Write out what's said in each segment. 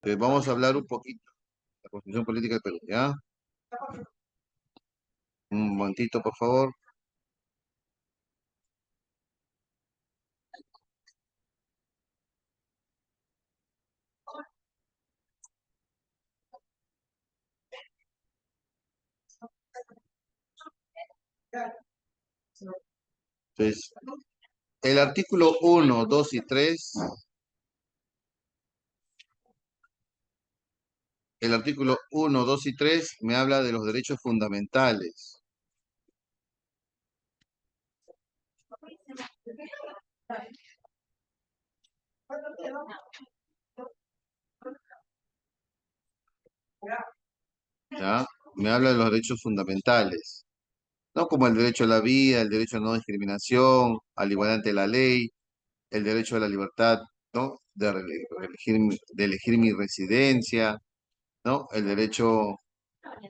Vamos a hablar un poquito de la Constitución Política del Perú, ¿ya? Un momentito, por favor. Entonces, el artículo 1, 2 y 3, el artículo 1, 2 y 3 me habla de los derechos fundamentales, ¿ya? Me habla de los derechos fundamentales, no como el derecho a la vida, el derecho a no discriminación, a la igualdad ante la ley, el derecho a la libertad, ¿no? De elegir mi residencia, ¿no? El derecho,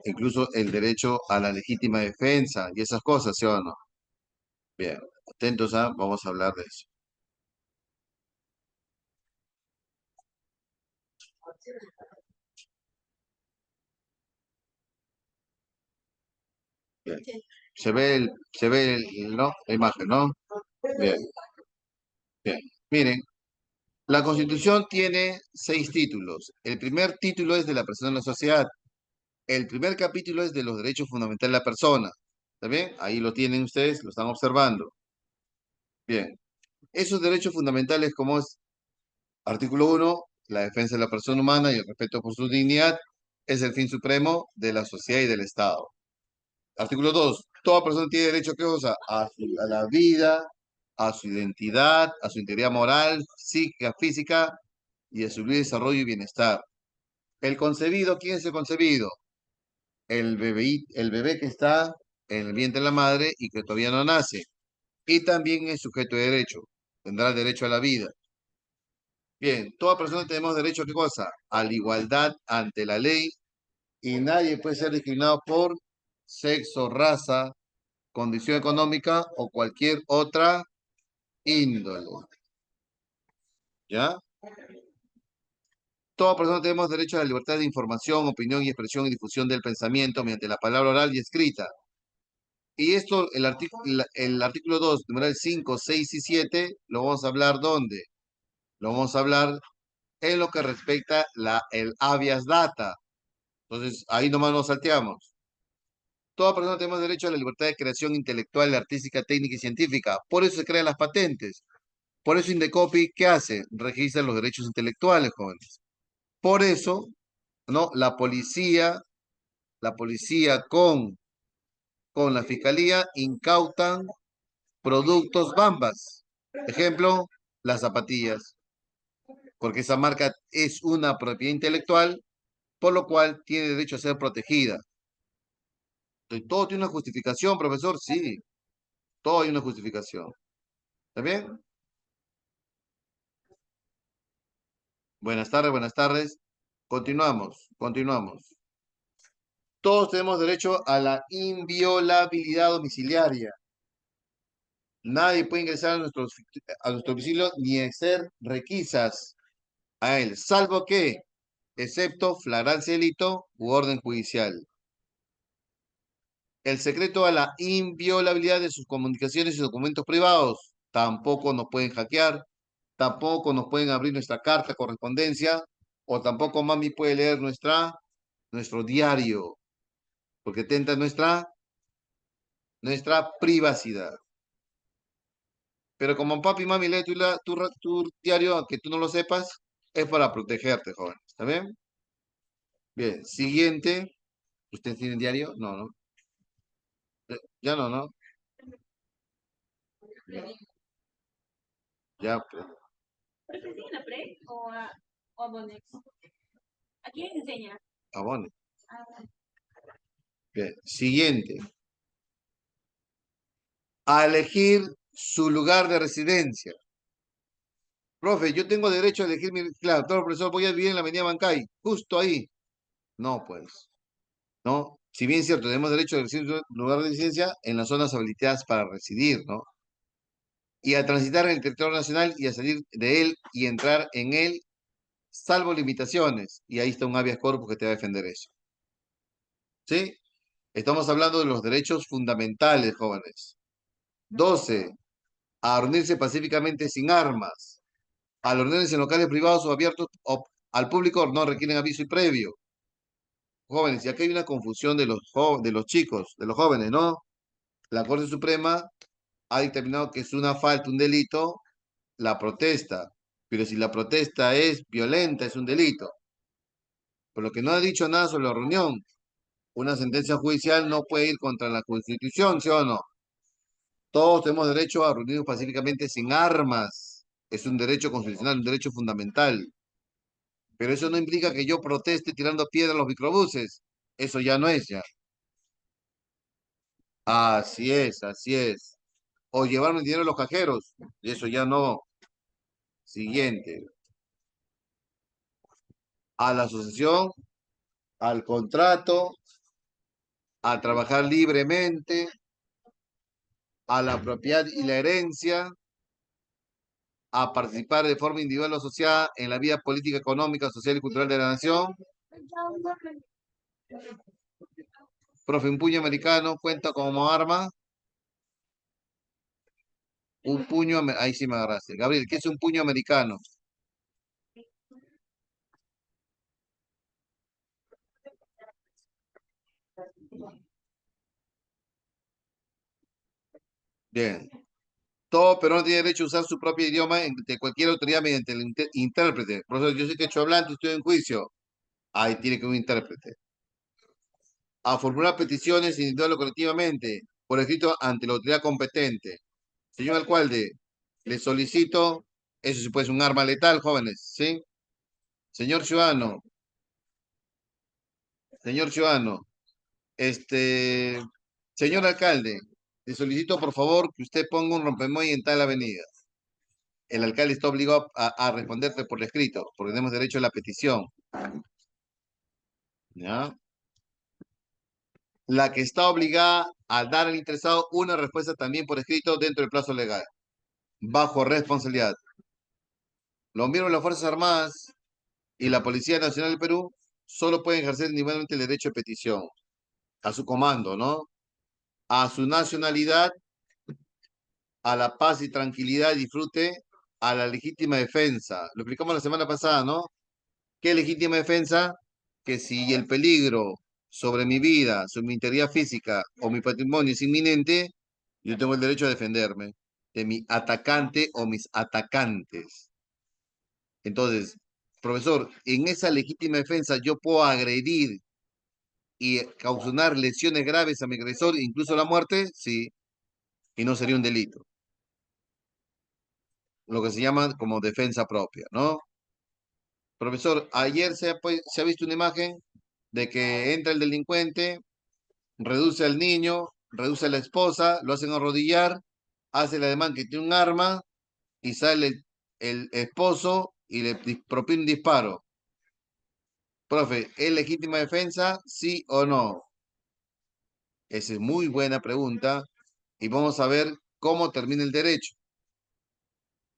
incluso el derecho a la legítima defensa y esas cosas, ¿sí o no? Bien, atentos vamos a hablar de eso. Bien. ¿No? La imagen, ¿no? Bien, bien. Miren, la Constitución tiene 6 títulos. El primer título es de la persona en la sociedad. El primer capítulo es de los derechos fundamentales de la persona. ¿Está bien? Ahí lo tienen ustedes, lo están observando. Bien. Esos derechos fundamentales, como es artículo 1, la defensa de la persona humana y el respeto por su dignidad, es el fin supremo de la sociedad y del Estado. Artículo 2. Toda persona tiene derecho ¿qué cosa? A la vida, a su identidad, a su integridad moral, psíquica, física y a su libre desarrollo y bienestar. El concebido, ¿quién es el concebido? El bebé que está en el vientre de la madre y que todavía no nace. Y también es sujeto de derecho. Tendrá el derecho a la vida. Bien, toda persona tenemos derecho a qué cosa? A la igualdad ante la ley y nadie puede ser discriminado por sexo, raza, condición económica o cualquier otra índole. ¿Ya? Toda persona tenemos derecho a la libertad de información, opinión y expresión y difusión del pensamiento mediante la palabra oral y escrita. Y esto, el artículo 2, numeral 5, 6 y 7, lo vamos a hablar ¿dónde? Lo vamos a hablar en lo que respecta el habeas data. Entonces, ahí nomás nos salteamos. Toda persona tenemos derecho a la libertad de creación intelectual, artística, técnica y científica. Por eso se crean las patentes. Por eso Indecopi, ¿qué hace? Registra los derechos intelectuales, jóvenes. Por eso, ¿no? La policía con la fiscalía incautan productos Bambas. Ejemplo, las zapatillas, porque esa marca es una propiedad intelectual, por lo cual tiene derecho a ser protegida. Entonces, todo tiene una justificación, profesor, sí, todo hay una justificación. ¿Está bien? Buenas tardes, buenas tardes. Continuamos. Todos tenemos derecho a la inviolabilidad domiciliaria. Nadie puede ingresar a nuestro domicilio ni hacer requisas a él, salvo que, excepto flagrancia de delito u orden judicial. El secreto a la inviolabilidad de sus comunicaciones y documentos privados. Tampoco nos pueden hackear, tampoco nos pueden abrir nuestra carta, correspondencia, o tampoco mami puede leer nuestro diario, porque tenta nuestra privacidad. Pero como papi y mami lee tu diario, aunque tú no lo sepas, es para protegerte, joven. ¿Está bien? Bien, siguiente. ¿Usted tiene diario? No, no. Ya no, ¿no? Ya, ya, pues. ¿Pero te enseñan a pre o a Bonex? ¿A quién les enseña? Abone. Ah, Bien, siguiente. A elegir su lugar de residencia. Profe, yo tengo derecho a elegir mi... Claro, todo profesor, voy a vivir en la avenida Bancay, justo ahí. No, pues, ¿no? Si bien es cierto, tenemos derecho a elegir su lugar de residencia en las zonas habilitadas para residir, ¿no? Y a transitar en el territorio nacional y a salir de él y entrar en él salvo limitaciones. Y ahí está un habeas corpus que te va a defender eso. ¿Sí? Estamos hablando de los derechos fundamentales, jóvenes. 12. A reunirse pacíficamente sin armas. A los reuniones en locales privados o abiertos al público no requieren aviso y previo. Jóvenes, y aquí hay una confusión de los chicos, de los jóvenes, ¿no? La Corte Suprema ha dictaminado que es una falta, un delito, la protesta. Pero si la protesta es violenta, es un delito. Por lo que no ha dicho nada sobre la reunión. Una sentencia judicial no puede ir contra la Constitución, ¿sí o no? Todos tenemos derecho a reunirnos pacíficamente sin armas. Es un derecho constitucional, un derecho fundamental. Pero eso no implica que yo proteste tirando piedras a los microbuses. Eso ya no es ya. Así es, así es. O llevarme dinero a los cajeros. Y eso ya no. Siguiente. A la asociación, al contrato, a trabajar libremente, a la propiedad y la herencia, a participar de forma individual o asociada en la vida política, económica, social y cultural de la nación. Profe, un puño americano cuenta como arma. Un puño, ahí sí me agarraste. Gabriel, ¿qué es un puño americano? Bien. Todo peruano tiene derecho a usar su propio idioma de cualquier autoridad mediante el intérprete. Profesor, yo soy quechohablante, estoy en juicio. Ahí tiene que haber un intérprete. A formular peticiones individual o colectivamente, por escrito ante la autoridad competente. Señor alcalde, le solicito, eso sí puede ser un arma letal, jóvenes, ¿sí? Señor ciudadano, señor ciudadano, este, señor alcalde, le solicito por favor que usted ponga un rompemuelle en tal avenida. El alcalde está obligado a responderte por escrito, porque tenemos derecho a la petición. ¿Ya? La que está obligada a dar al interesado una respuesta también por escrito dentro del plazo legal, bajo responsabilidad. Los miembros de las Fuerzas Armadas y la Policía Nacional del Perú solo pueden ejercer individualmente el derecho de petición a su comando, ¿no? A su nacionalidad, a la paz y tranquilidad y disfrute, a la legítima defensa. Lo explicamos la semana pasada, ¿no? ¿Qué legítima defensa? Que si el peligro sobre mi vida, sobre mi integridad física o mi patrimonio es inminente, yo tengo el derecho a defenderme de mi atacante o mis atacantes. Entonces, profesor, en esa legítima defensa yo puedo agredir y causar lesiones graves a mi agresor, incluso la muerte, sí, y no sería un delito. Lo que se llama como defensa propia, ¿no? Profesor, ayer se ha visto una imagen de que entra el delincuente, reduce al niño, reduce a la esposa, lo hacen arrodillar, hace el ademán que tiene un arma y sale el esposo y le propina un disparo. Profe, ¿es legítima defensa? ¿Sí o no? Esa es muy buena pregunta y vamos a ver cómo termina el derecho.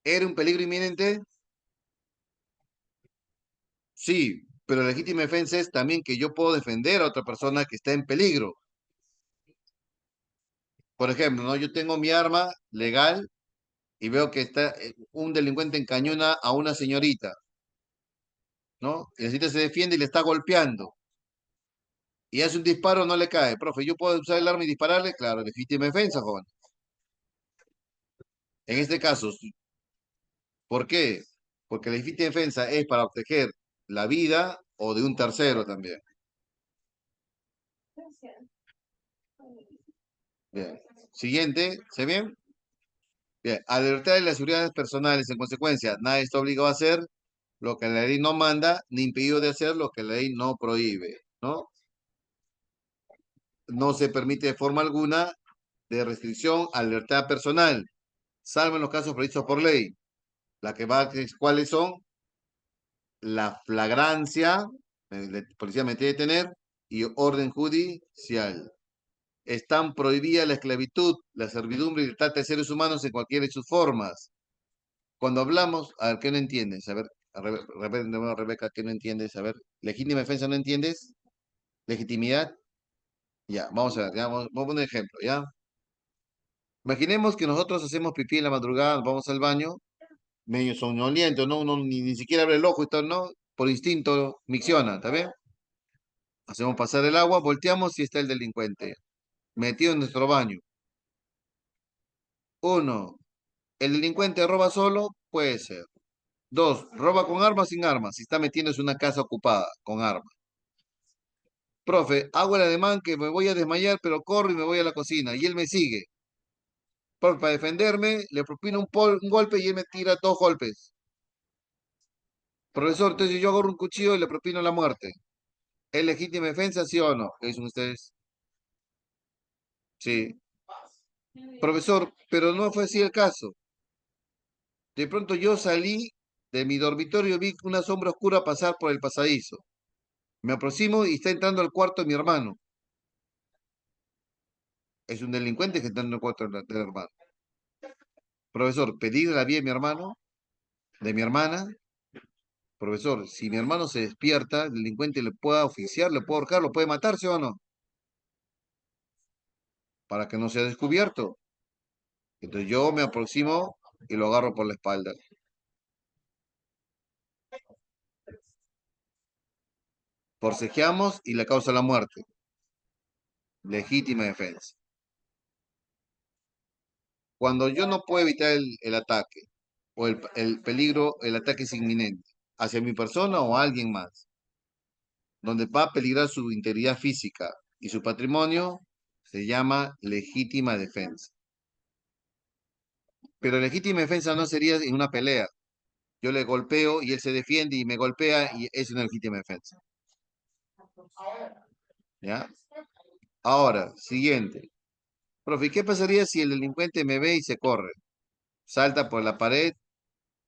¿Era un peligro inminente? Sí, pero la legítima defensa es también que yo puedo defender a otra persona que está en peligro. Por ejemplo, ¿no? Yo tengo mi arma legal y veo que está un delincuente encañona a una señorita, ¿no? Y la señorita se defiende y le está golpeando. Y hace un disparo, no le cae. Profe, ¿yo puedo usar el arma y dispararle? Claro, legítima defensa, joven. En este caso, ¿por qué? Porque la legítima defensa es para proteger la vida o de un tercero también. Bien. Siguiente, ¿se bien? Bien. Alertar de las seguridades personales, en consecuencia, nadie está obligado a hacer lo que la ley no manda, ni impedido de hacer lo que la ley no prohíbe, ¿no? No se permite de forma alguna de restricción a la libertad personal, salvo en los casos previstos por ley. La que va, ¿cuáles son? La flagrancia, la policía me tiene que detener, y orden judicial. Están prohibidas la esclavitud, la servidumbre y el trata de seres humanos en cualquiera de sus formas. Cuando hablamos, a ver, ¿qué no entiendes? A ver, Repente, nuevo, Rebeca, ¿qué no entiendes? A ver, legítima defensa, ¿no entiendes? Legitimidad. Ya, vamos a ver, ya, vamos a poner un ejemplo, ¿ya? Imaginemos que nosotros hacemos pipí en la madrugada, vamos al baño, medio somnoliento, ¿no? Uno ni siquiera abre el ojo y todo, ¿no? Por instinto, micciona, ¿está bien? Hacemos pasar el agua, volteamos y está el delincuente, metido en nuestro baño. Uno, ¿el delincuente roba solo? Puede ser. Dos, roba con arma o sin armas, si está metiéndose en una casa ocupada con armas. Profe, hago el ademán que me voy a desmayar, pero corro y me voy a la cocina. Y él me sigue. Profe, para defenderme, le propino un golpe y él me tira dos golpes. Profesor, entonces yo agarro un cuchillo y le propino la muerte. ¿Es legítima defensa, sí o no? ¿Qué dicen ustedes? Sí. Profesor, pero no fue así el caso. De pronto yo salí de mi dormitorio y vi una sombra oscura pasar por el pasadizo. Me aproximo y está entrando al cuarto de mi hermano. Es un delincuente que está entrando al cuarto del hermano. Profesor, pedir la vida de mi hermano, de mi hermana. Profesor, si mi hermano se despierta, el delincuente le pueda oficiar, le puede ahorcar, lo puede matarse o no, para que no sea descubierto. Entonces yo me aproximo y lo agarro por la espalda. Forcejeamos y le causa la muerte. Legítima defensa. Cuando yo no puedo evitar el ataque o el peligro, el ataque es inminente hacia mi persona o a alguien más, donde va a peligrar su integridad física y su patrimonio, se llama legítima defensa. Pero legítima defensa no sería en una pelea. Yo le golpeo y él se defiende y me golpea y es una legítima defensa. ¿Ya? Ahora, siguiente. Profe, ¿qué pasaría si el delincuente me ve y se corre? Salta por la pared,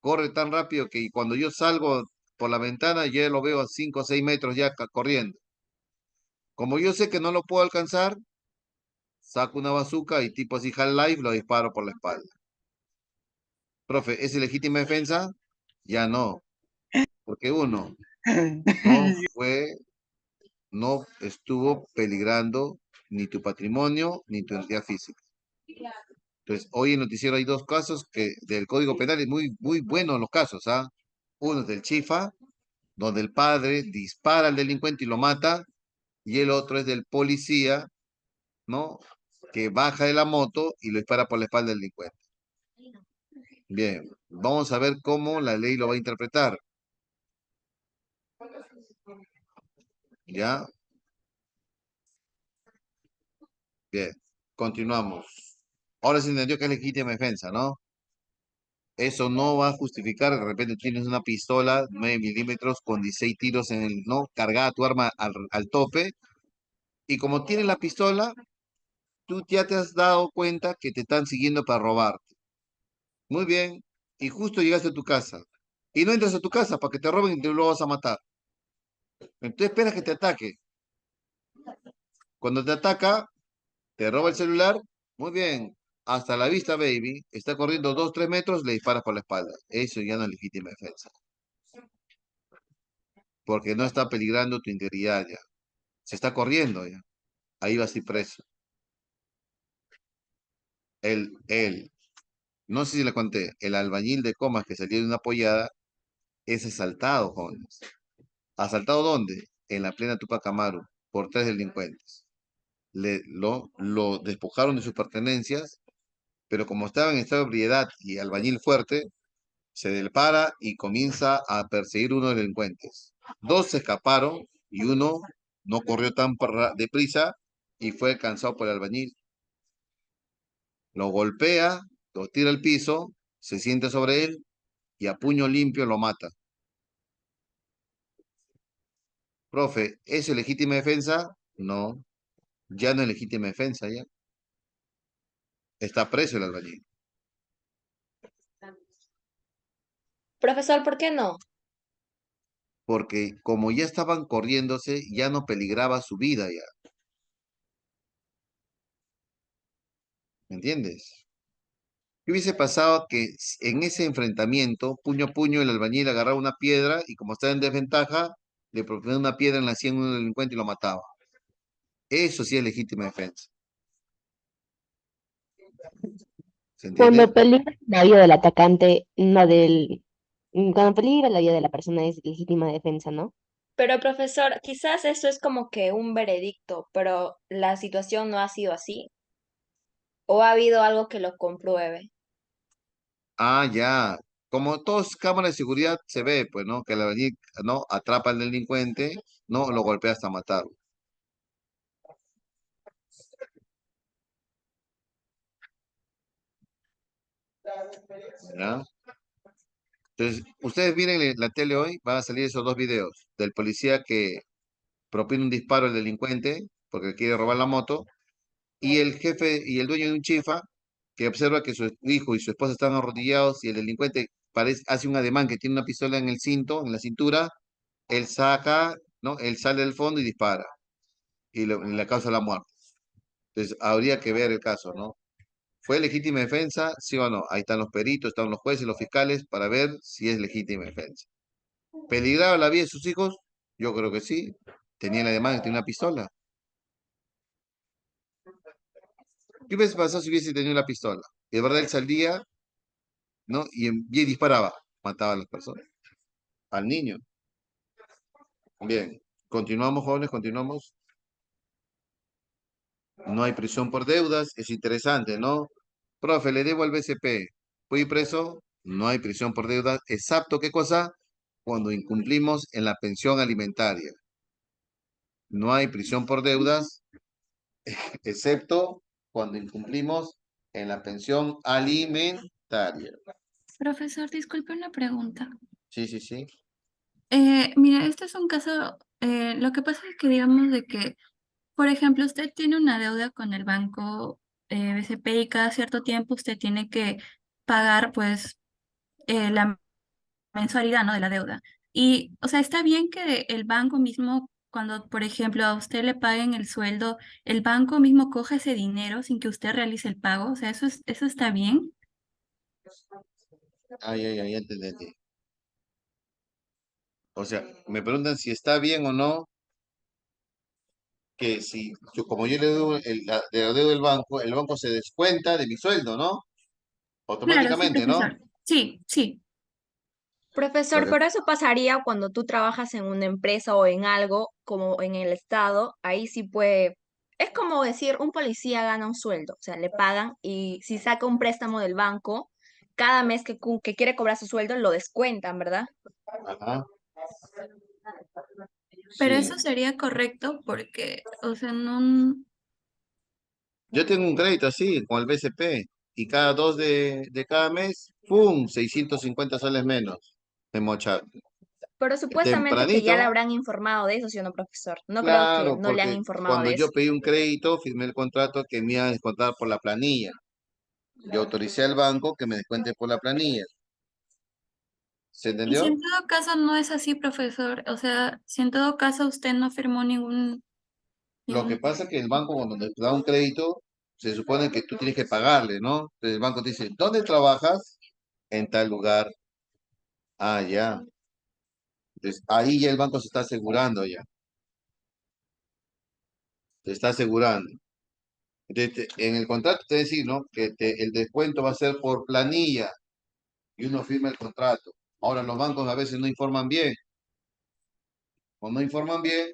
corre tan rápido que cuando yo salgo por la ventana ya lo veo a 5 o 6 metros ya corriendo. Como yo sé que no lo puedo alcanzar, saco una bazuca y tipo así Half-Life lo disparo por la espalda. Profe, ¿es legítima defensa? Ya no, porque uno no fue, no estuvo peligrando ni tu patrimonio ni tu entidad física. Entonces, hoy en el noticiero hay dos casos que del Código Penal y muy buenos los casos, ¿ah? Uno es del Chifa, donde el padre dispara al delincuente y lo mata, y el otro es del policía, ¿no? Que baja de la moto y lo dispara por la espalda del delincuente. Bien, vamos a ver cómo la ley lo va a interpretar. ¿Ya? Bien, continuamos. Ahora se entendió que es legítima defensa, ¿no? Eso no va a justificar, de repente tienes una pistola 9 milímetros con 16 tiros en el, ¿no? Cargada tu arma al tope, y como tienes la pistola, tú ya te has dado cuenta que te están siguiendo para robarte. Muy bien, y justo llegaste a tu casa. Y no entras a tu casa para que te roben y te lo vas a matar. Entonces esperas que te ataque. Cuando te ataca, te roba el celular. Muy bien, hasta la vista, baby. Está corriendo 2, 3 metros, le disparas por la espalda. Eso ya no es legítima defensa. Porque no está peligrando tu integridad ya. Se está corriendo ya. Ahí vas a ir preso. Él, no sé si le conté, el albañil de Comas que salió de una pollada es asaltado, jóvenes. ¿Asaltado dónde? En la plena Tupac Amaru, por tres delincuentes. Lo despojaron de sus pertenencias, pero como estaba en estado de ebriedad y albañil fuerte, se depara y comienza a perseguir uno de los delincuentes. Dos se escaparon y uno no corrió tan deprisa y fue alcanzado por el albañil. Lo golpea, lo tira al piso, se siente sobre él y a puño limpio lo mata. Profe, ¿es legítima defensa? No, ya no es legítima defensa, ya. Está preso el albañil. Profesor, ¿por qué no? Porque como ya estaban corriéndose, ya no peligraba su vida ya. ¿Me entiendes? ¿Qué hubiese pasado que en ese enfrentamiento, puño a puño, el albañil agarraba una piedra y como estaba en desventaja, le proponía una piedra en la sien a un delincuente y lo mataba? Eso sí es legítima defensa. ¿Se entiende? Cuando peligra la vida del atacante, no del... Cuando peligra la vida de la persona es legítima defensa, ¿no? Pero profesor, quizás eso es como que un veredicto, pero la situación no ha sido así. ¿O ha habido algo que lo compruebe? Ah, ya. Como todos cámaras de seguridad se ve, pues, ¿no? Que el albañil, ¿no? Atrapa al delincuente, ¿no? Lo golpea hasta matarlo. ¿Ya? Entonces, ustedes miren la tele hoy, van a salir esos dos videos del policía que propina un disparo al delincuente porque quiere robar la moto y el jefe y el dueño de un chifa que observa que su hijo y su esposa están arrodillados y el delincuente hace un ademán que tiene una pistola en el cinto, en la cintura, él saca, ¿no? Él sale del fondo y dispara y le causa la muerte. Entonces, habría que ver el caso, ¿no? ¿Fue legítima defensa? ¿Sí o no? Ahí están los peritos, están los jueces, los fiscales, para ver si es legítima defensa. ¿Peligraba la vida de sus hijos? Yo creo que sí. Tenía la demanda, tenía una pistola. ¿Qué hubiese pasado si hubiese tenido la pistola? Y de verdad él salía, ¿no? Y disparaba, mataba a las personas, al niño. Bien, continuamos, jóvenes, continuamos. No hay prisión por deudas, es interesante, ¿no? Profe, le debo al BCP. ¿Fui preso? No hay prisión por deudas, excepto ¿qué cosa? Cuando incumplimos en la pensión alimentaria. No hay prisión por deudas, excepto cuando incumplimos en la pensión alimentaria. Profesor, disculpe una pregunta. Sí, sí, sí. Mira, este es un caso, lo que pasa es que digamos de que, por ejemplo, usted tiene una deuda con el banco BCP y cada cierto tiempo usted tiene que pagar pues la mensualidad, ¿no? De la deuda. Y, o sea, está bien que el banco mismo, cuando, por ejemplo, a usted le paguen el sueldo, el banco mismo coja ese dinero sin que usted realice el pago. O sea, eso está bien. Ay, ay, ay, ya te entendí. O sea, me preguntan si está bien o no que si, como yo le doy le deuda del banco, el banco se descuenta de mi sueldo, ¿no? Claro, sí, Automáticamente, ¿no? profesor. Sí, sí. Lo Profesor, que, pero eso pasaría cuando tú trabajas en una empresa o en algo como en el Estado, ahí sí puede, es como decir, un policía gana un sueldo, o sea, le pagan y si saca un préstamo del banco, cada mes que quiere cobrar su sueldo lo descuentan, ¿verdad? ajá, Pero eso sí. sería correcto porque, o sea, no... Yo tengo un crédito así con el BCP y cada 2 de cada mes, ¡pum! 650 soles menos de mochar. Pero supuestamente que ya le Tempranito, habrán informado de eso, ¿sí o no, profesor? No creo que claro, no le han porque informado cuando de eso. yo pedí un crédito, firmé el contrato que me iba a descontar por la planilla. Yo autoricé al banco que me descuente por la planilla. ¿Se Y si entendió? en todo caso no es así, profesor, o sea, si en todo caso usted no firmó Lo que ningún... pasa es que el banco cuando te da un crédito, se supone que tú tienes que pagarle, ¿no? Entonces el banco te dice, ¿dónde trabajas? En tal lugar. Ah, ya. Entonces ahí ya el banco se está asegurando ya. Se está asegurando. Entonces, en el contrato te decir, ¿no? Que el descuento va a ser por planilla y uno firma el contrato. Ahora los bancos a veces no informan bien. Cuando no informan bien,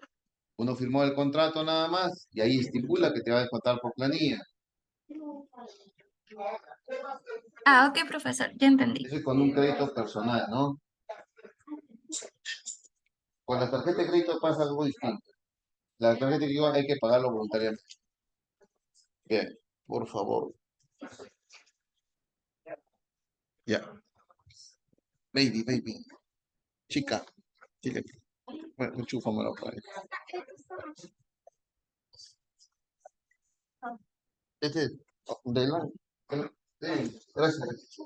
uno firmó el contrato nada más y ahí estipula que te va a descontar por planilla. Ah, ok, profesor, ya entendí. Eso es con un crédito personal, ¿no? Con la tarjeta de crédito pasa algo distinto. La tarjeta de crédito hay que pagarlo voluntariamente. Bien, por favor. Ya. Baby, baby. Chica. Chica. Bueno, enchúfamelo para ahí. Este, de la, gracias.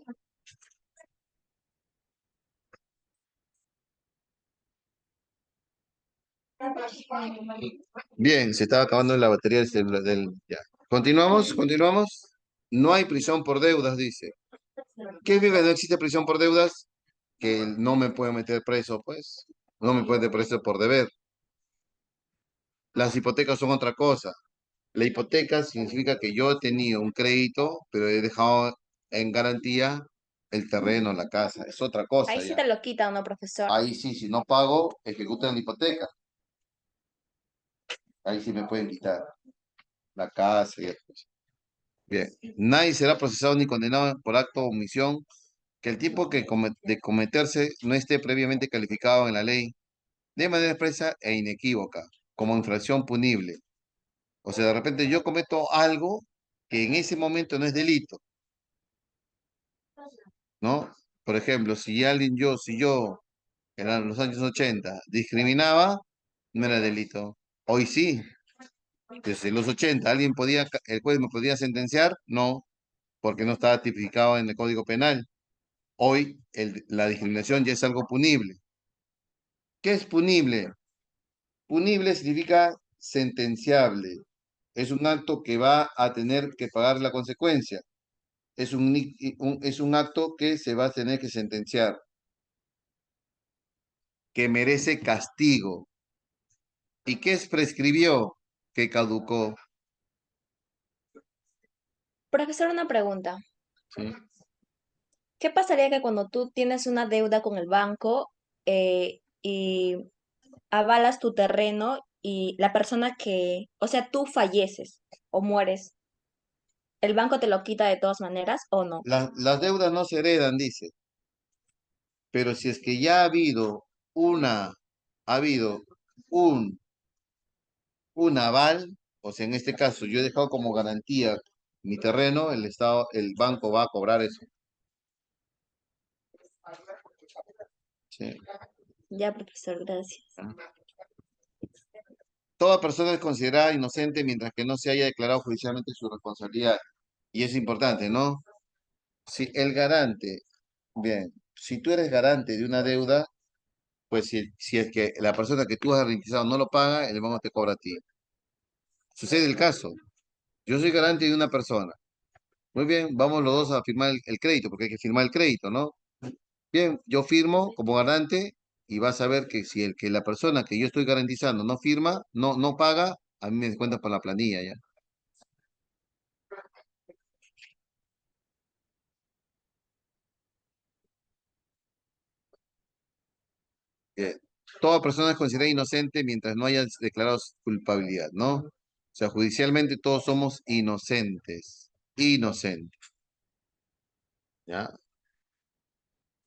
Bien, se estaba acabando la batería ya. Continuamos, continuamos. No hay prisión por deudas, dice. ¿Qué significa que no existe prisión por deudas? Que no me puede meter preso, pues. No me puede meter preso por deber. Las hipotecas son otra cosa. La hipoteca significa que yo he tenido un crédito, pero he dejado en garantía el terreno, la casa. Es otra Ahí cosa sí ya. te lo quita, ¿no, profesor? Ahí sí, si no pago, ejecutan la hipoteca. Ahí sí me pueden quitar la casa y eso. Bien. Nadie será procesado ni condenado por acto o omisión que el tipo de cometerse no esté previamente calificado en la ley de manera expresa e inequívoca como infracción punible. O sea, de repente yo cometo algo que en ese momento no es delito, ¿no? Por ejemplo, si yo en los años 80 discriminaba, no era delito. Hoy sí, desde los 80 alguien podía, el juez me podía sentenciar, no, porque no estaba tipificado en el Código Penal. Hoy la discriminación ya es algo punible. ¿Qué es punible? Punible significa sentenciable. Es un acto que va a tener que pagar la consecuencia. Es un acto que se va a tener que sentenciar, que merece castigo. ¿Y qué es prescribió? Que caducó. Profesor, una pregunta. ¿Sí? ¿Qué pasaría que cuando tú tienes una deuda con el banco y avalas tu terreno y la persona que, o sea, tú falleces o mueres, ¿el banco te lo quita de todas maneras o no? Las deudas no se heredan, dice, pero si es que ya ha habido un, un aval, o sea, en este caso yo he dejado como garantía mi terreno, el Estado, el banco va a cobrar eso. ¿Sí? Ya, profesor, gracias. Toda persona es considerada inocente mientras que no se haya declarado judicialmente su responsabilidad. Y es importante, ¿no? Si el garante, bien, si tú eres garante de una deuda, pues si es que la persona que tú has garantizado no lo paga, el banco te cobra a ti. Sucede el caso. Yo soy garante de una persona. Muy bien, vamos los dos a firmar el crédito, porque hay que firmar el crédito, ¿no? Bien, yo firmo como garante y vas a ver que si la persona que yo estoy garantizando no firma, no paga, a mí me descuentan por la planilla, ¿ya? Eh, Toda persona es considerada inocente mientras no haya declarado su culpabilidad, ¿no? O sea, judicialmente todos somos inocentes, inocentes, ¿ya?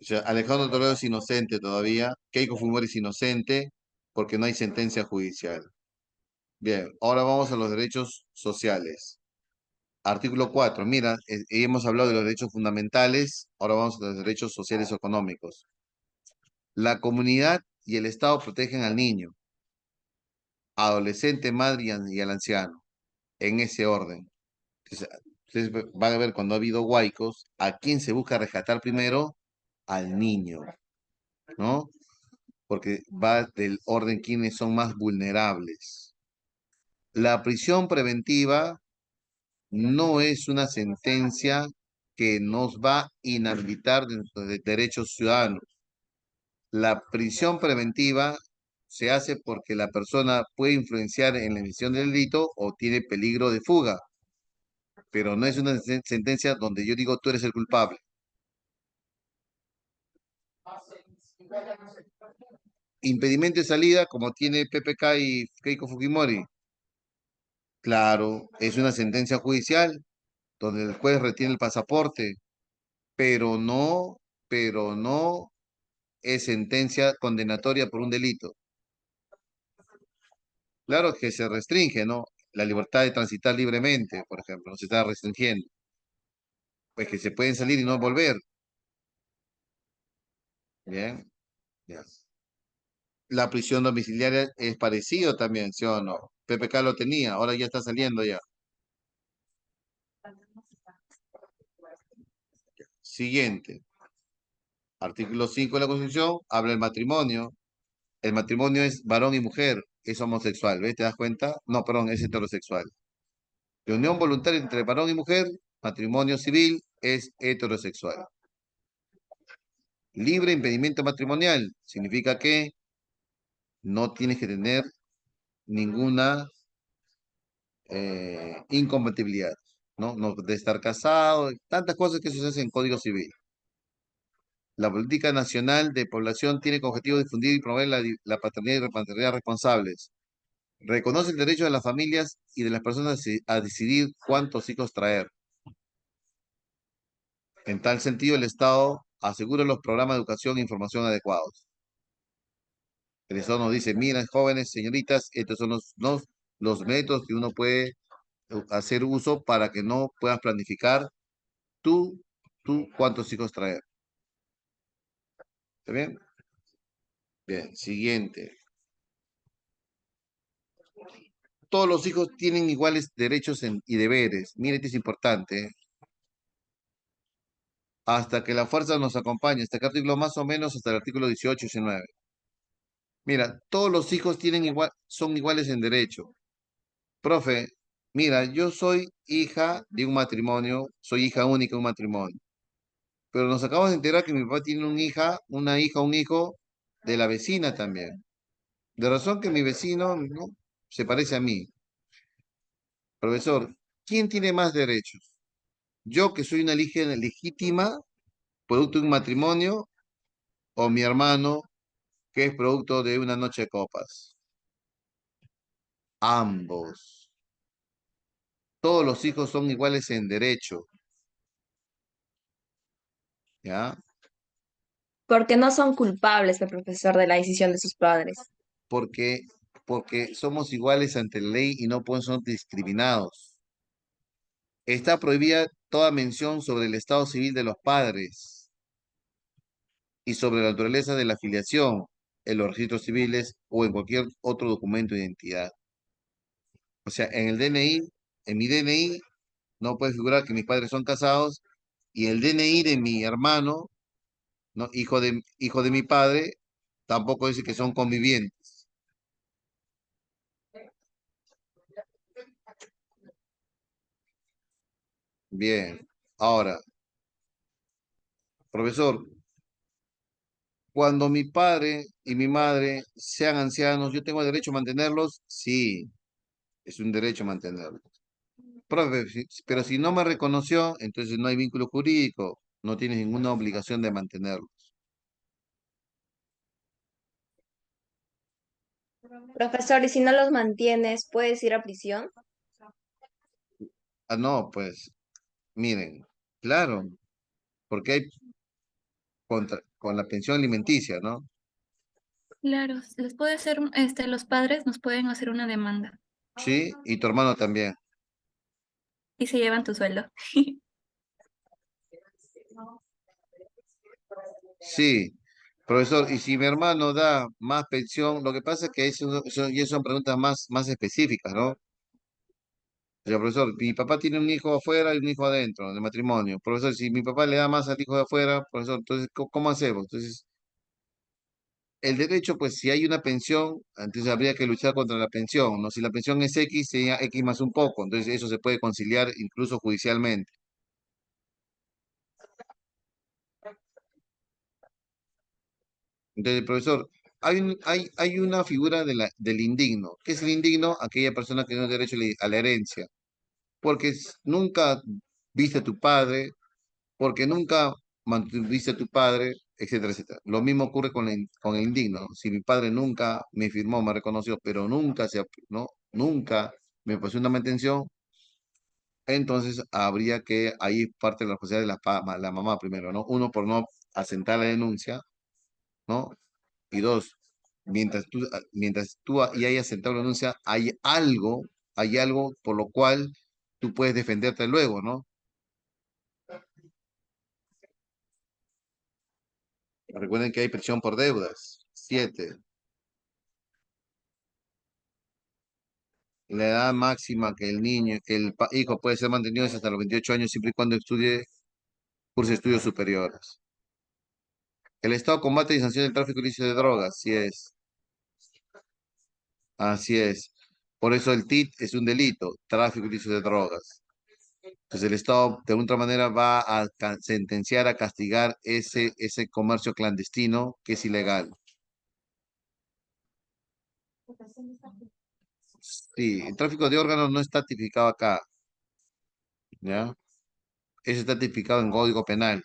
O sea, Alejandro Toledo es inocente todavía, Keiko Fujimori es inocente porque no hay sentencia judicial. Bien, ahora vamos a los derechos sociales. Artículo 4. Mira, hemos hablado de los derechos fundamentales, ahora vamos a los derechos sociales o económicos. La comunidad y el Estado protegen al niño, adolescente, madre y al anciano, en ese orden. Entonces, ustedes van a ver cuando ha habido huaicos, ¿a quién se busca rescatar primero? Al niño, ¿no? Porque va del orden quienes son más vulnerables. La prisión preventiva no es una sentencia que nos va a inhabilitar de nuestros derechos ciudadanos. La prisión preventiva se hace porque la persona puede influenciar en la emisión del delito o tiene peligro de fuga, pero no es una sentencia donde yo digo tú eres el culpable. Impedimento de salida, como tiene PPK y Keiko Fujimori. Claro, es una sentencia judicial donde el juez retiene el pasaporte, pero pero no es sentencia condenatoria por un delito. Claro que se restringe, ¿no? La libertad de transitar libremente, por ejemplo, no se está restringiendo. Pues que se pueden salir y no volver. Bien, ya. La prisión domiciliaria es parecido también, ¿sí o no? PPK lo tenía, ahora ya está saliendo ya. Siguiente. Artículo 5 de la Constitución habla del matrimonio. El matrimonio es varón y mujer, es homosexual, ¿ves? ¿Te das cuenta? No, perdón, es heterosexual. De unión voluntaria entre varón y mujer, matrimonio civil, es heterosexual. Libre impedimento matrimonial significa que no tienes que tener ninguna incompatibilidad, ¿no? No de estar casado, tantas cosas que se hacen en Código Civil. La política nacional de población tiene como objetivo difundir y promover la paternidad y la paternidad responsables. Reconoce el derecho de las familias y de las personas a decidir cuántos hijos traer. En tal sentido, el Estado asegura los programas de educación e información adecuados. El Estado nos dice, miren, jóvenes, señoritas, estos son los métodos que uno puede hacer uso para que no puedas planificar tú, cuántos hijos traer. ¿Está bien? Bien, siguiente. Todos los hijos tienen iguales derechos y deberes. Miren, esto es importante. Hasta que la fuerza nos acompañe. Este artículo más o menos hasta el artículo 18 y 19. Mira, todos los hijos son iguales en derecho. Profe, mira, yo soy hija de un matrimonio, soy hija única de un matrimonio. Pero nos acabamos de enterar que mi papá tiene una hija, un hijo de la vecina también. De razón que mi vecino, ¿no?, se parece a mí. Profesor, ¿quién tiene más derechos? ¿Yo que soy una hija legítima, producto de un matrimonio, o mi hermano que es producto de una noche de copas? Ambos. Todos los hijos son iguales en derecho, ¿ya? Porque no son culpables, el profesor, de la decisión de sus padres. Porque, porque somos iguales ante la ley y no pueden ser discriminados. Está prohibida toda mención sobre el estado civil de los padres y sobre la naturaleza de la filiación en los registros civiles o en cualquier otro documento de identidad. O sea, en el DNI, en mi DNI, no puede figurar que mis padres son casados y el DNI de mi hermano, ¿no?, hijo de mi padre, tampoco dice que son convivientes. Bien, ahora, profesor, cuando mi padre y mi madre sean ancianos, ¿yo tengo derecho a mantenerlos? Sí, es un derecho mantenerlos. Profe, pero si no me reconoció, entonces no hay vínculo jurídico, no tienes ninguna obligación de mantenerlos. Profesor, ¿y si no los mantienes, puedes ir a prisión? Ah, no, pues, miren, claro, porque hay con la pensión alimenticia, ¿no? Claro, les puede hacer, los padres nos pueden hacer una demanda Sí, y tu hermano también. y se llevan tu sueldo. Sí, profesor, y si mi hermano da más pensión, lo que pasa es que ya son preguntas más específicas, ¿no? O sea, profesor, mi papá tiene un hijo afuera y un hijo adentro de matrimonio. Profesor, si mi papá le da más al hijo de afuera, profesor, entonces, ¿cómo hacemos? Entonces, el derecho, pues si hay una pensión, entonces habría que luchar contra la pensión, ¿no? Si la pensión es X, sería X más un poco, entonces eso se puede conciliar incluso judicialmente. Entonces, profesor, hay una figura del indigno. ¿Qué es el indigno? Aquella persona que no tiene derecho a la herencia, porque nunca viste a tu padre, porque nunca mantuviste a tu padre, etcétera, etcétera. Lo mismo ocurre con el indigno. Si mi padre nunca me firmó, me reconoció, pero ¿no?, nunca me pasó una mantención, entonces habría que, ahí parte de la responsabilidad de la mamá primero, ¿no? Uno, por no asentar la denuncia, ¿no? Y dos, mientras tú y hayas sentado la denuncia, hay algo por lo cual tú puedes defenderte luego, ¿no? Recuerden que hay prisión por deudas. 7. La edad máxima que el hijo puede ser mantenido es hasta los 28 años siempre y cuando curse estudios superiores. El Estado combate y sanciona el tráfico ilícito de drogas. Así es. Así es. Por eso el TIT es un delito, tráfico ilícito de drogas. Entonces el Estado de alguna manera va a sentenciar, a castigar ese comercio clandestino que es ilegal. Sí, el tráfico de órganos no está tipificado acá, ¿ya? Eso está tipificado en Código Penal.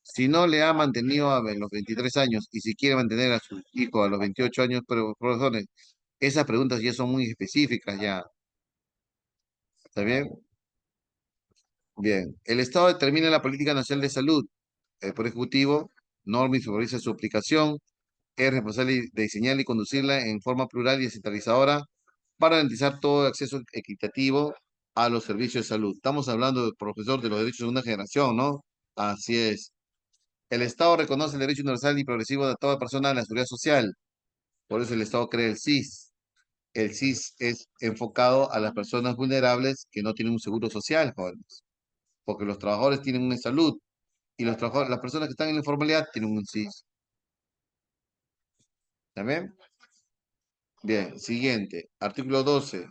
Si no le ha mantenido a los 23 años y si quiere mantener a su hijo a los 28 años, pero profesores, esas preguntas ya son muy específicas ya. ¿Está bien? Bien. El Estado determina la política nacional de salud. El Poder Ejecutivo norma y supervisa su aplicación. Es responsable de diseñarla y conducirla en forma plural y descentralizadora para garantizar todo acceso equitativo a los servicios de salud. Estamos hablando, profesor, de los derechos de una generación, ¿no? Así es. El Estado reconoce el derecho universal y progresivo de toda persona a la seguridad social. Por eso el Estado crea el SIS. El SIS es enfocado a las personas vulnerables que no tienen un seguro social, jóvenes, porque los trabajadores tienen una salud y los trabajadores, las personas que están en la informalidad tienen un SIS. ¿Está bien? Bien, siguiente, artículo 12.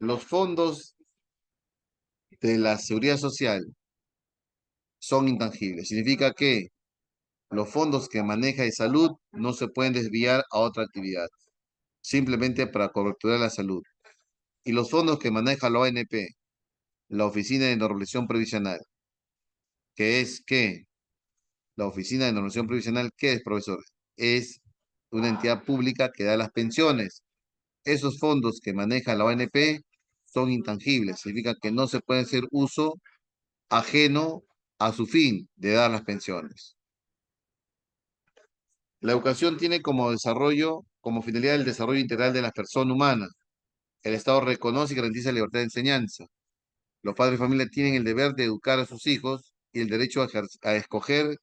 Los fondos de la seguridad social son intangibles. Significa que los fondos que maneja de salud no se pueden desviar a otra actividad, simplemente para coberturar la salud. Y los fondos que maneja la ONP, la Oficina de Normalización Previsional, que es que la Oficina de Normalización Previsional, ¿qué es, profesor? Es una entidad pública que da las pensiones. Esos fondos que maneja la ONP son intangibles, significa que no se puede hacer uso ajeno a su fin de dar las pensiones. La educación tiene como desarrollo, como finalidad el desarrollo integral de la persona humana. El Estado reconoce y garantiza la libertad de enseñanza. Los padres de familia tienen el deber de educar a sus hijos y el derecho a escoger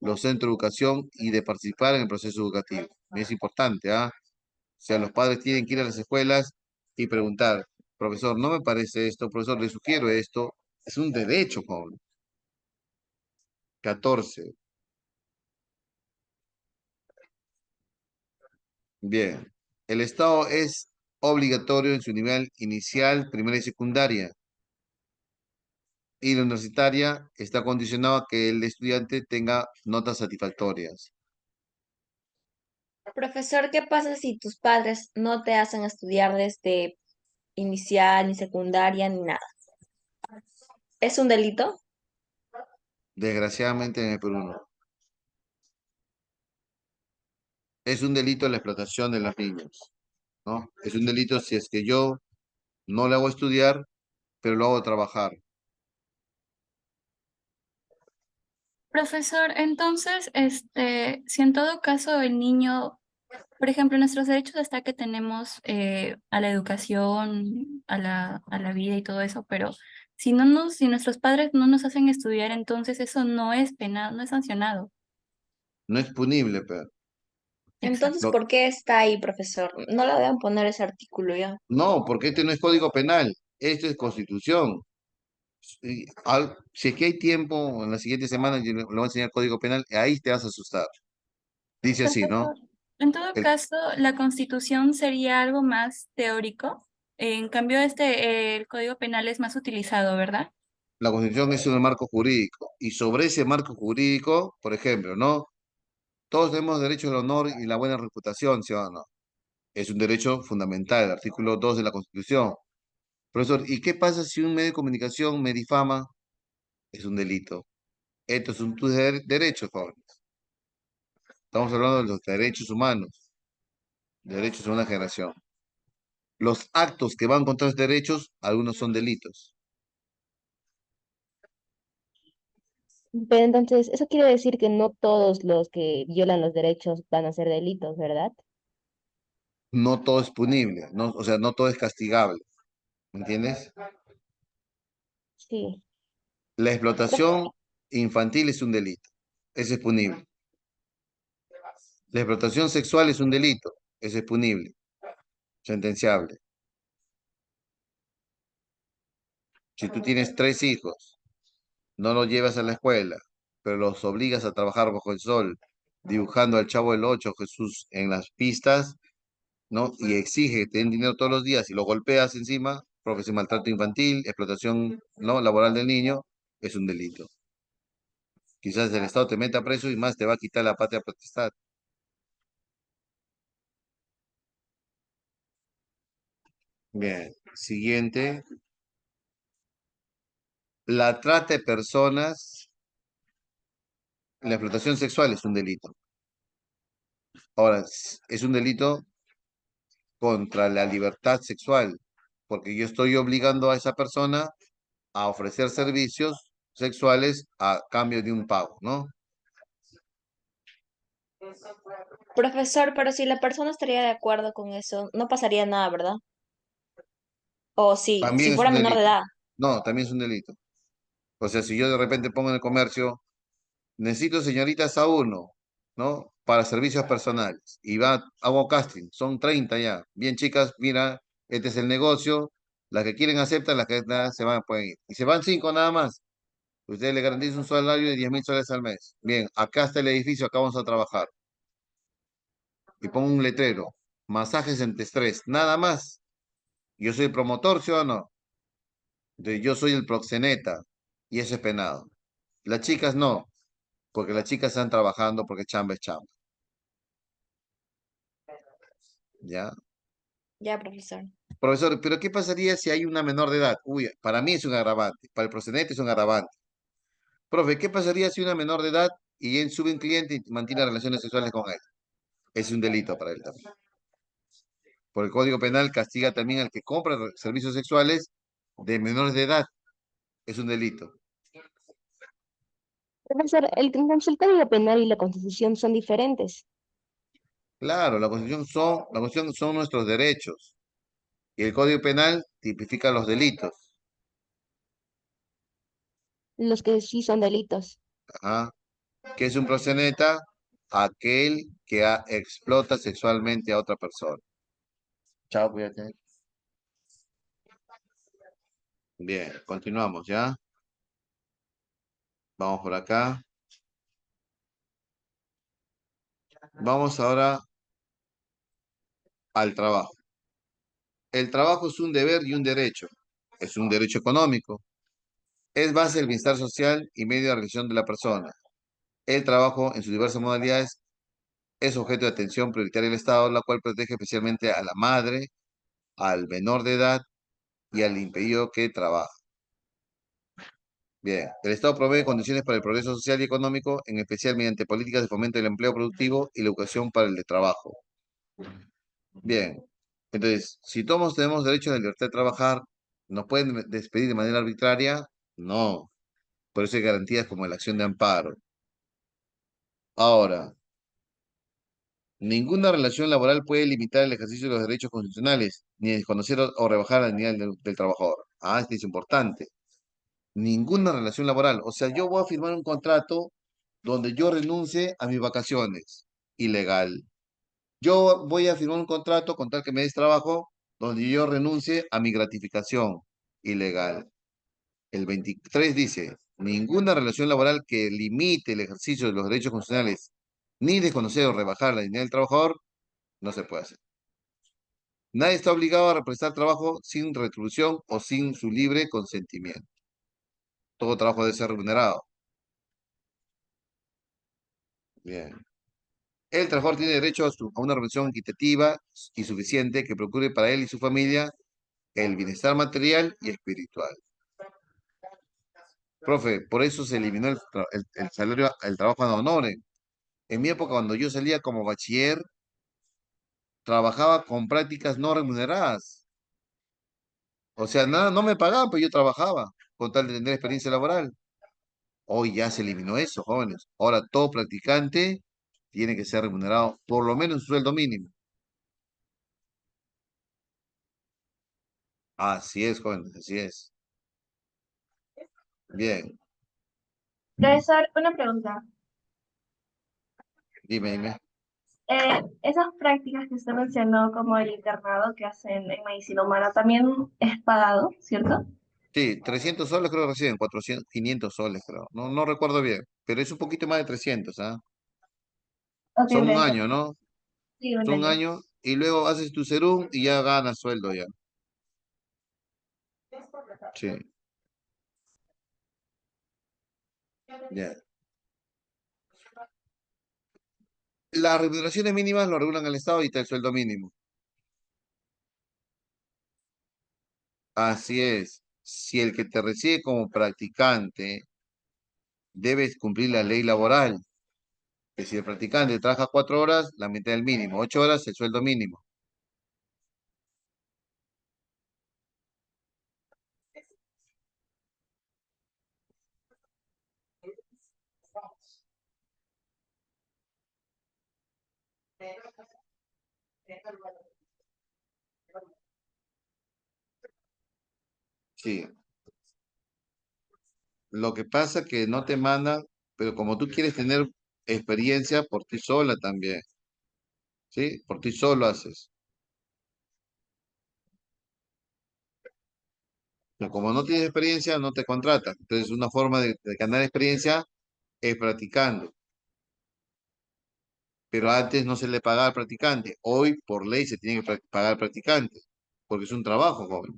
los centros de educación y de participar en el proceso educativo. Es importante, ¿ah? O sea, los padres tienen que ir a las escuelas y preguntar, profesor, no me parece esto, profesor, le sugiero esto. Es un derecho, joven. 14. Bien. El Estado es obligatorio en su nivel inicial, primaria y secundaria. Y la universitaria está condicionado a que el estudiante tenga notas satisfactorias. Profesor, ¿qué pasa si tus padres no te hacen estudiar desde inicial, ni secundaria, ni nada? ¿Es un delito? Desgraciadamente en el Perú no. Es un delito la explotación de los niños, ¿no? Es un delito si es que yo no le hago estudiar, pero lo hago trabajar. Profesor, entonces, si en todo caso el niño, por ejemplo, nuestros derechos está que tenemos a la educación, a la vida y todo eso, pero si nuestros padres no nos hacen estudiar, entonces eso no es penado, no es sancionado. No es punible, pero. Entonces, No, ¿por qué está ahí, profesor? No le deben poner ese artículo ya. no, porque este no es código penal, esto es constitución. Si es que hay tiempo, en la siguiente semana yo le voy a enseñar código penal, ahí te vas a asustar. Dice así, ¿no? Profesor, en todo El- caso, la Constitución sería algo más teórico. En cambio, el Código Penal es más utilizado, ¿verdad? la constitución es un marco jurídico y sobre ese marco jurídico, por ejemplo, ¿no? Todos tenemos derecho al honor y la buena reputación, ¿sí o no? Es un derecho fundamental, el artículo 2 de la Constitución. Profesor, ¿y qué pasa si un medio de comunicación me difama? Es un delito. Estos son tus derechos, jóvenes. Estamos hablando de los derechos humanos, derechos de una generación. Los actos que van contra los derechos, algunos son delitos. Pero entonces, eso quiere decir que no todos los que violan los derechos van a ser delitos, ¿verdad? No todo es punible, no, o sea, no todo es castigable. ¿Me entiendes? Sí. La Profe, explotación infantil es un delito. Ese es punible. La explotación sexual es un delito. Ese es punible, sentenciable. Si tú tienes 3 hijos, no los llevas a la escuela, pero los obligas a trabajar bajo el sol, dibujando al Chavo del Ocho, Jesús, en las pistas, ¿no? Y exige que te den dinero todos los días y lo golpeas encima, profesión maltrato infantil, explotación, ¿no? laboral del niño, es un delito. Quizás el Estado te meta preso y más te va a quitar la patria potestad. Bien, siguiente. La trata de personas, la explotación sexual es un delito. Ahora, es un delito contra la libertad sexual, porque yo estoy obligando a esa persona a ofrecer servicios sexuales a cambio de un pago, ¿no? Profesor, pero si la persona estaría de acuerdo con eso, no pasaría nada, ¿verdad? O sí, También si es fuera un menor de delito. edad. No, también es un delito. O sea, si yo de repente pongo en el comercio, necesito señoritas a uno, ¿no? Para servicios personales. Y va, hago casting, son 30 ya. Bien, chicas, mira, este es el negocio. Las que quieren aceptan, las que nada se van, pueden ir. Y se van 5 nada más. Usted le garantiza un salario de 10.000 soles al mes. Bien, acá está el edificio, acá vamos a trabajar. Y pongo un letrero. Masajes antiestrés, nada más. Yo soy promotor, ¿sí o no? Yo soy el proxeneta. Y eso es penado. Las chicas no, porque las chicas están trabajando porque chamba es chamba. ¿Ya? Ya, profesor. Profesor, pero ¿qué pasaría si hay una menor de edad? Uy, para mí es un agravante. Para el proxeneta es un agravante. Profe, ¿qué pasaría si una menor de edad y él sube un cliente y mantiene relaciones sexuales con él? Es un delito para él también. Por el Código Penal castiga también al que compra servicios sexuales de menores de edad. Es un delito. Profesor, el Código Penal y la Constitución son diferentes. Claro, la Constitución son nuestros derechos. Y el Código Penal tipifica los delitos. Los que sí son delitos. Ajá. ¿Qué es un proxeneta? Aquel que explota sexualmente a otra persona. Chao, cuídate. Bien, continuamos, ¿ya? Vamos por acá. Vamos ahora al trabajo. El trabajo es un deber y un derecho. Es un derecho económico. Es base del bienestar social y medio de realización de la persona. El trabajo, en sus diversas modalidades, es objeto de atención prioritaria del Estado, la cual protege especialmente a la madre, al menor de edad y al impedido que trabaja. Bien, el Estado provee condiciones para el progreso social y económico, en especial mediante políticas de fomento del empleo productivo y la educación para el de trabajo. Bien, entonces, si todos tenemos derecho a la libertad de trabajar, ¿nos pueden despedir de manera arbitraria? No, por eso hay garantías como la acción de amparo. Ahora, ninguna relación laboral puede limitar el ejercicio de los derechos constitucionales, ni desconocer o rebajar la dignidad del trabajador. Ah, esto es importante. Ninguna relación laboral. O sea, yo voy a firmar un contrato donde yo renuncie a mis vacaciones. Ilegal. Yo voy a firmar un contrato con tal que me des trabajo donde yo renuncie a mi gratificación. Ilegal. El 23 dice, ninguna relación laboral que limite el ejercicio de los derechos constitucionales ni desconocer o rebajar la dignidad del trabajador no se puede hacer. Nadie está obligado a prestar trabajo sin retribución o sin su libre consentimiento. Todo trabajo debe ser remunerado. Bien. El trabajador tiene derecho a una retribución equitativa y suficiente que procure para él y su familia el bienestar material y espiritual. Profe, por eso se eliminó el salario, el trabajo ad honorem. En mi época, cuando yo salía como bachiller, trabajaba con prácticas no remuneradas. O sea, nada, no me pagaban, pero yo trabajaba con tal de tener experiencia laboral. Hoy ya se eliminó eso, jóvenes. Ahora todo practicante tiene que ser remunerado por lo menos un sueldo mínimo. Así es, jóvenes, así es. Bien, Profesor, una pregunta. dime, dime. Esas prácticas que usted mencionó, como el internado que hacen en medicina humana, también es pagado, ¿cierto? Sí, 300 soles creo que reciben, 400, 500 soles creo. No, no recuerdo bien, pero es un poquito más de 300, ¿ah? Ok, Son un breve. año, ¿no? Sí, un Son un año. año y luego haces tu serum y ya ganas sueldo ya. Sí, ya. Las remuneraciones mínimas lo regulan el Estado y está el sueldo mínimo. Así es. Si el que te recibe como practicante debes cumplir la ley laboral, que si el practicante trabaja 4 horas, la mitad del mínimo, 8 horas, el sueldo mínimo. Sí. Lo que pasa que no te mandan, pero como tú quieres tener experiencia por ti sola también, ¿sí? Por ti solo haces. Pero como no tienes experiencia, no te contratan. Entonces, una forma de ganar experiencia es practicando. Pero antes no se le pagaba al practicante. Hoy, por ley, se tiene que pagar al practicante, porque es un trabajo, joven.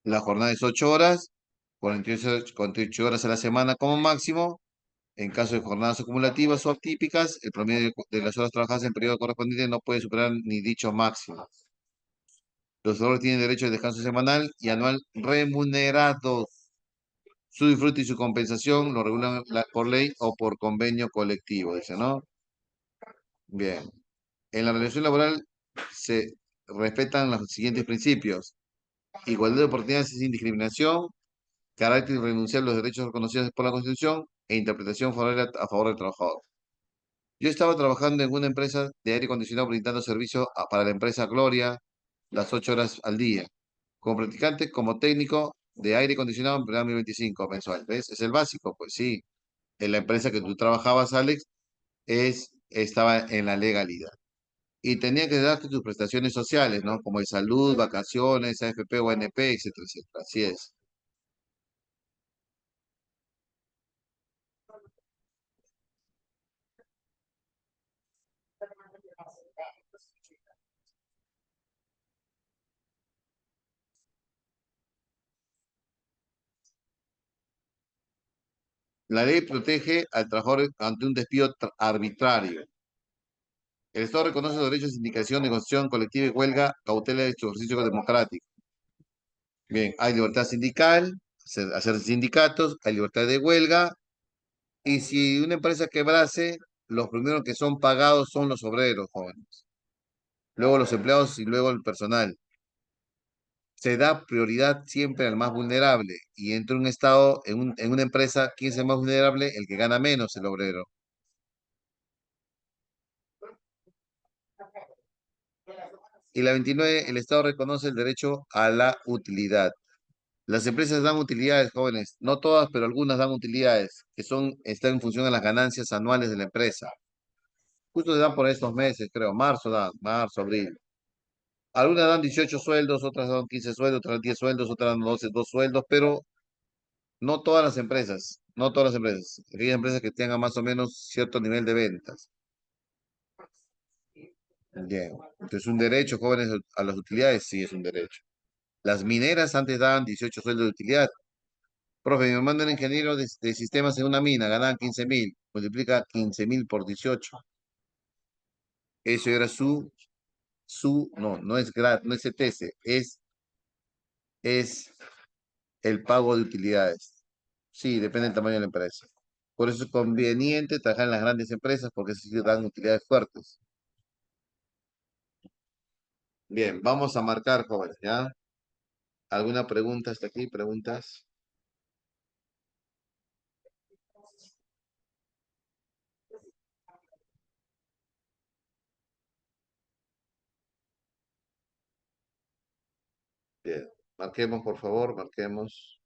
La jornada es 8 horas, 48 horas a la semana como máximo. En caso de jornadas acumulativas o atípicas, el promedio de las horas trabajadas en el periodo correspondiente no puede superar ni dicho máximo. Los trabajadores tienen derecho de descanso semanal y anual remunerados. Su disfrute y su compensación lo regulan por ley o por convenio colectivo, dice, ¿no? Bien. En la relación laboral se respetan los siguientes principios: igualdad de oportunidades sin discriminación, carácter irrenunciable de los derechos reconocidos por la Constitución e interpretación favorable a favor del trabajador. Yo estaba trabajando en una empresa de aire acondicionado brindando servicio para la empresa Gloria las 8 horas al día. Como practicante, como técnico de aire acondicionado, me pagaban 1.025 mensual. ¿Ves? Es el básico, pues sí. En la empresa que tú trabajabas, Alex, estaba en la legalidad. Y tenía que darte tus prestaciones sociales, ¿no? Como de salud, vacaciones, AFP, ONP, etcétera, etcétera. Así es. La ley protege al trabajador ante un despido arbitrario. El Estado reconoce los derechos de sindicación, negociación colectiva y huelga, cautela de su ejercicio democrático. Bien, hay libertad sindical, hacer sindicatos, hay libertad de huelga, y si una empresa quebrase, los primeros que son pagados son los obreros, jóvenes. Luego los empleados y luego el personal. Se da prioridad siempre al más vulnerable, y entre un Estado, en una empresa, ¿quién es el más vulnerable? El que gana menos, el obrero. Y la 29, el Estado reconoce el derecho a la utilidad. Las empresas dan utilidades, jóvenes, no todas, pero algunas dan utilidades, están en función de las ganancias anuales de la empresa. Justo se dan por estos meses, creo, marzo, abril. Algunas dan 18 sueldos, otras dan 15 sueldos, otras dan 10 sueldos, otras dan 12, 2 sueldos, pero no todas las empresas, no todas las empresas. Aquellas empresas que tengan más o menos cierto nivel de ventas. Bien. Entonces, un derecho, jóvenes, a las utilidades, sí es un derecho. Las mineras antes daban 18 sueldos de utilidad. Profe, me manda un ingeniero de sistemas en una mina, ganaban 15.000, multiplica 15.000 por 18. Eso era no es no es CTS, es el pago de utilidades. Sí, depende del tamaño de la empresa. Por eso es conveniente trabajar en las grandes empresas porque sí dan utilidades fuertes. Bien, vamos a marcar, jóvenes, ¿ya? ¿Alguna pregunta hasta aquí? ¿Preguntas? Bien, marquemos, por favor, marquemos.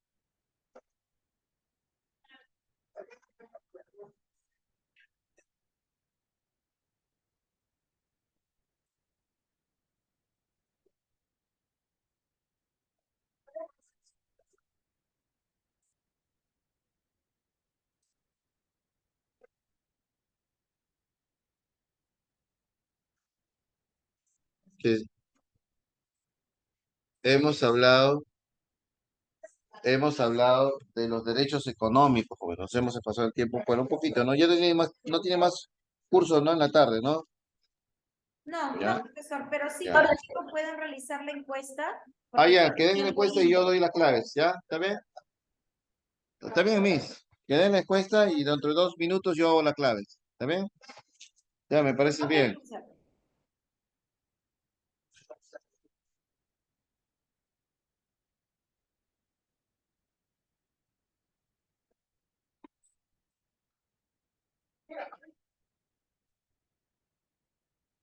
que hemos hablado, hemos hablado de los derechos económicos, porque nos hemos pasado el tiempo, bueno, un poquito, ¿no? Ya tiene más, no tiene más cursos, ¿no? En la tarde, ¿no? No, no, Ya, profesor, pero sí ya. pueden realizar la encuesta. Ah, Porque ya, es que den la tiempo encuesta y yo límite. doy las claves, ¿ya? ¿Está bien? Está bien, Miss. Que den la encuesta y dentro de 2 minutos yo hago las claves. ¿Está bien? Ya, me parece Ok, bien. profesor.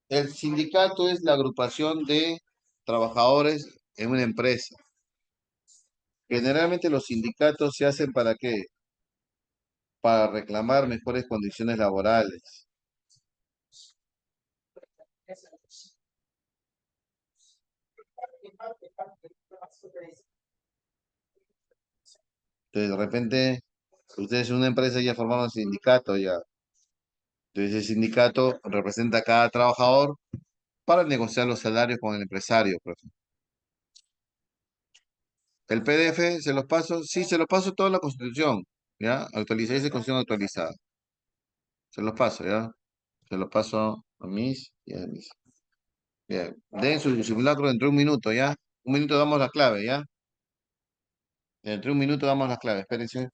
El sindicato es la agrupación de trabajadores en una empresa. Generalmente los sindicatos se hacen ¿para qué? Para reclamar mejores condiciones laborales. Entonces, de repente, ustedes en una empresa ya formaron sindicato ya. Entonces, el sindicato representa a cada trabajador para negociar los salarios con el empresario, profe. El PDF se los paso, sí, se los paso toda la Constitución, ¿ya? Actualizada, esa Constitución actualizada. Se los paso, ¿ya? Se los paso a mis y a mis. Bien, den su simulacro dentro de un minuto, ¿ya? Un minuto damos la clave, ¿ya? Dentro de un minuto damos las claves, espérense.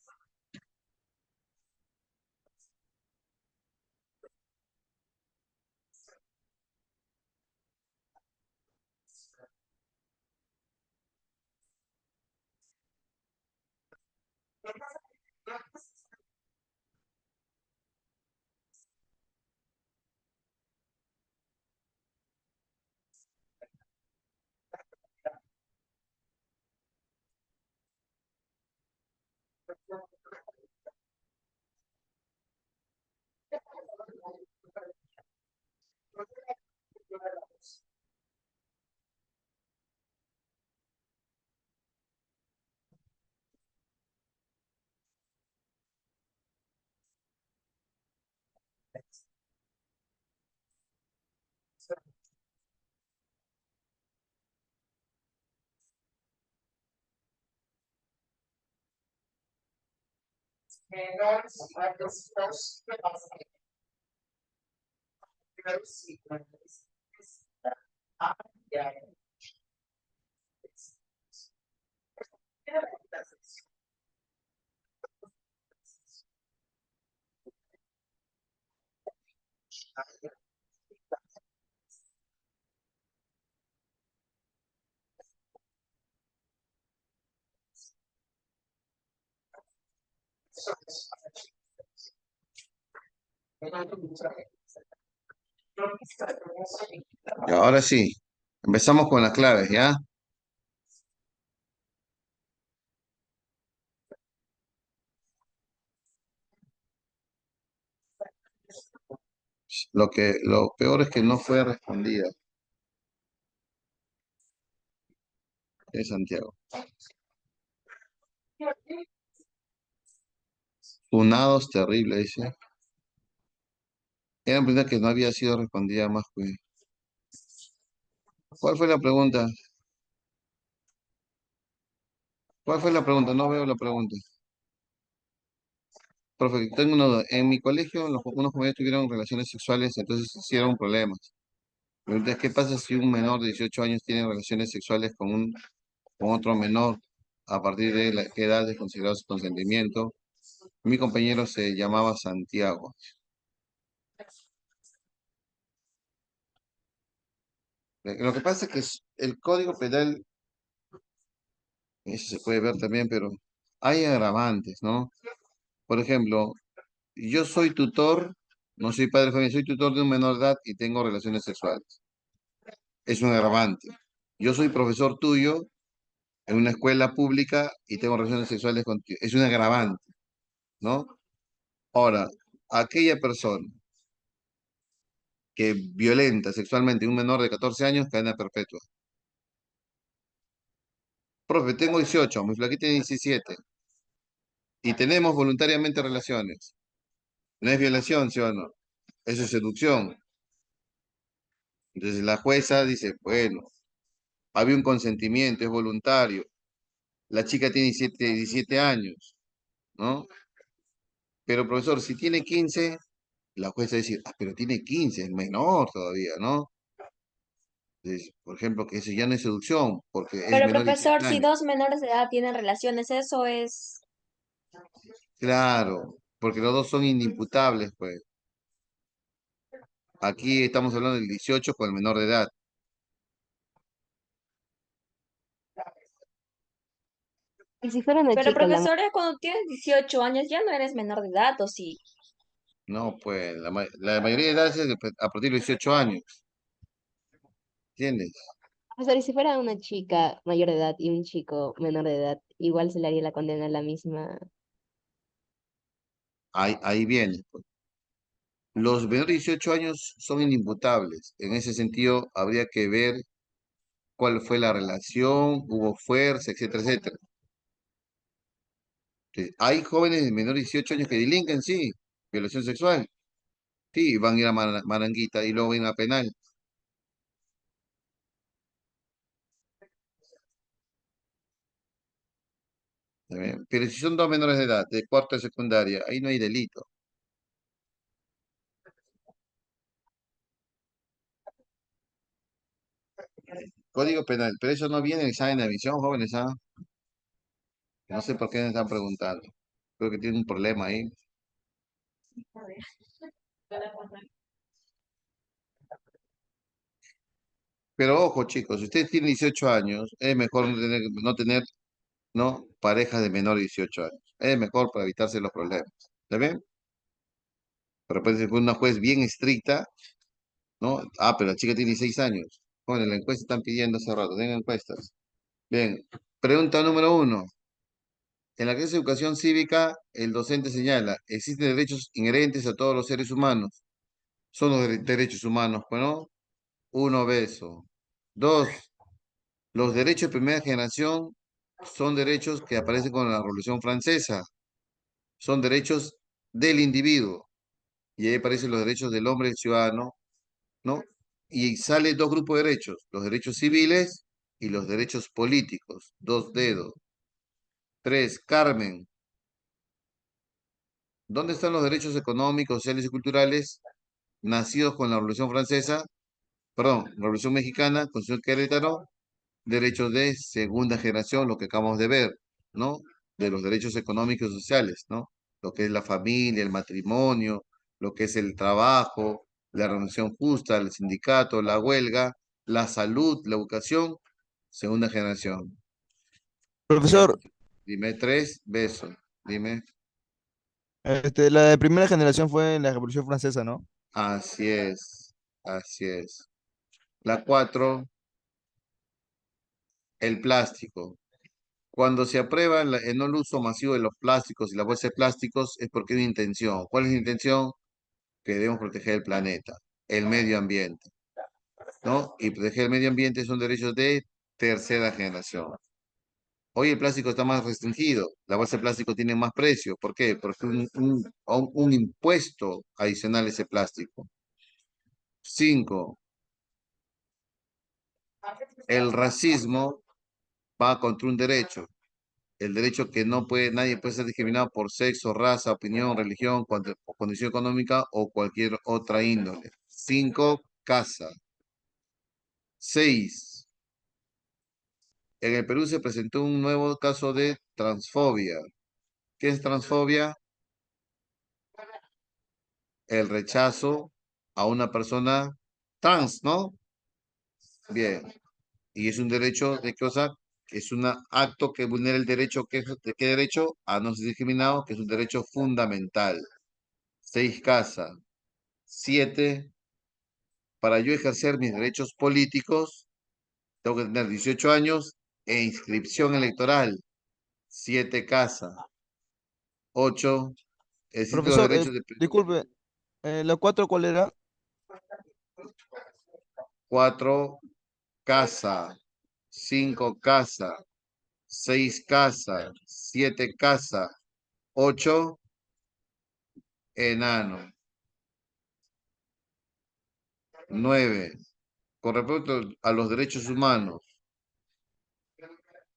Y ahora sí, empezamos con las claves, ¿ya? Lo peor es que no fue respondida, de Santiago. Unados terrible, dice. Era una pregunta que no había sido respondida más, pues. ¿Cuál fue la pregunta? ¿Cuál fue la pregunta? No veo la pregunta. Profe, tengo una duda. En mi colegio, unos jóvenes tuvieron relaciones sexuales, entonces hicieron problemas. La pregunta es, ¿qué pasa si un menor de 18 años tiene relaciones sexuales con otro menor? ¿A partir de qué edad es considerado su consentimiento? Mi compañero se llamaba Santiago. Lo que pasa es que el Código Penal, eso se puede ver también, pero hay agravantes, ¿no? Por ejemplo, yo soy tutor, no soy padre joven, soy tutor de un menor de edad y tengo relaciones sexuales. Es un agravante. Yo soy profesor tuyo en una escuela pública y tengo relaciones sexuales contigo. Es un agravante, ¿no? Ahora, aquella persona que violenta sexualmente a un menor de 14 años, cadena perpetua. Profe, tengo 18, mi flaquita tiene 17 y tenemos voluntariamente relaciones. ¿No es violación, sí o no? Eso es seducción. Entonces la jueza dice, bueno, había un consentimiento, es voluntario. La chica tiene 17 años, ¿no? Pero profesor, si tiene 15, la jueza dice, ah, pero tiene 15, es menor todavía, ¿no? Entonces, por ejemplo, que eso ya no es seducción, porque es Pero menor de profesor, 17 si años. dos menores de edad tienen relaciones, eso es... Claro, porque los dos son inimputables, pues. Aquí estamos hablando del 18 con el menor de edad. Y si fuera una Pero chica, la... profesora, cuando tienes 18 años ya no eres menor de edad, ¿o sí? No, pues la mayoría de edad es a partir de los 18 años, ¿entiendes? Profesor, y si fuera una chica mayor de edad y un chico menor de edad, igual se le haría la condena a la misma. Ahí viene, pues. Los menores de 18 años son inimputables. En ese sentido, habría que ver cuál fue la relación, hubo fuerza, etcétera, etcétera. Hay jóvenes de menores de 18 años que delinquen, sí, violación sexual. Sí, van a ir a Maranguita y luego van a penal. ¿Está bien? Pero si son dos menores de edad, de cuarto de secundaria, ahí no hay delito. Código penal, pero eso no viene en el examen de admisión, jóvenes, ¿ah? No sé por qué me están preguntando. Creo que tiene un problema ahí. Pero ojo, chicos, si ustedes tienen 18 años, es mejor no tener, ¿no? Parejas de menor de 18 años. Es mejor para evitarse los problemas. ¿Está bien? Pero puede ser una juez bien estricta, ¿no? Ah, pero la chica tiene 16 años. Bueno, en la encuesta están pidiendo hace rato, den encuestas. Bien, pregunta número 1. En la clase de educación cívica, el docente señala, existen derechos inherentes a todos los seres humanos. Son los derechos humanos, pues, ¿no? Uno, beso. Dos, los derechos de primera generación son derechos que aparecen con la Revolución Francesa. Son derechos del individuo. Y ahí aparecen los derechos del hombre y del ciudadano, ¿no? Y sale dos grupos de derechos, los derechos civiles y los derechos políticos. Dos dedos. Tres, Carmen. ¿Dónde están los derechos económicos, sociales y culturales nacidos con la Revolución Francesa? Perdón, Revolución Mexicana, Constitución Querétaro, derechos de segunda generación, lo que acabamos de ver, ¿no? De los derechos económicos y sociales, ¿no? Lo que es la familia, el matrimonio, lo que es el trabajo, la renuncia justa, el sindicato, la huelga, la salud, la educación, segunda generación. Ya, Profesor, dime tres, beso. Dime. la de primera generación fue en la Revolución Francesa, ¿no? Así es, así es. La cuatro, el plástico. Cuando se aprueba el no uso masivo de los plásticos y las bolsas de plásticos es porque hay una intención. ¿Cuál es la intención? Que debemos proteger el planeta, el medio ambiente, ¿no? Y proteger el medio ambiente son derechos de tercera generación. Hoy el plástico está más restringido, la bolsa de plástico tiene más precio. ¿Por qué? Porque un impuesto adicional a ese plástico. Cinco, el racismo va contra un derecho. El derecho que no puede, nadie puede ser discriminado por sexo, raza, opinión, religión, condición económica o cualquier otra índole. Cinco, casa. Seis, en el Perú se presentó un nuevo caso de transfobia. ¿Qué es transfobia? El rechazo a una persona trans, ¿no? Bien. Y es un derecho de qué cosa, es un acto que vulnera el derecho, ¿de qué derecho? A no ser discriminado, que es un derecho fundamental. Seis, casa. Siete, para yo ejercer mis derechos políticos, tengo que tener 18 años e inscripción electoral. Siete, casa. Ocho, existen los Profesor, derechos de... disculpe, ¿la 4 cuál era? Cuatro, casa. Cinco, casa. Seis, casa. Siete, casa. Ocho, enano. Nueve, con respecto a los derechos humanos.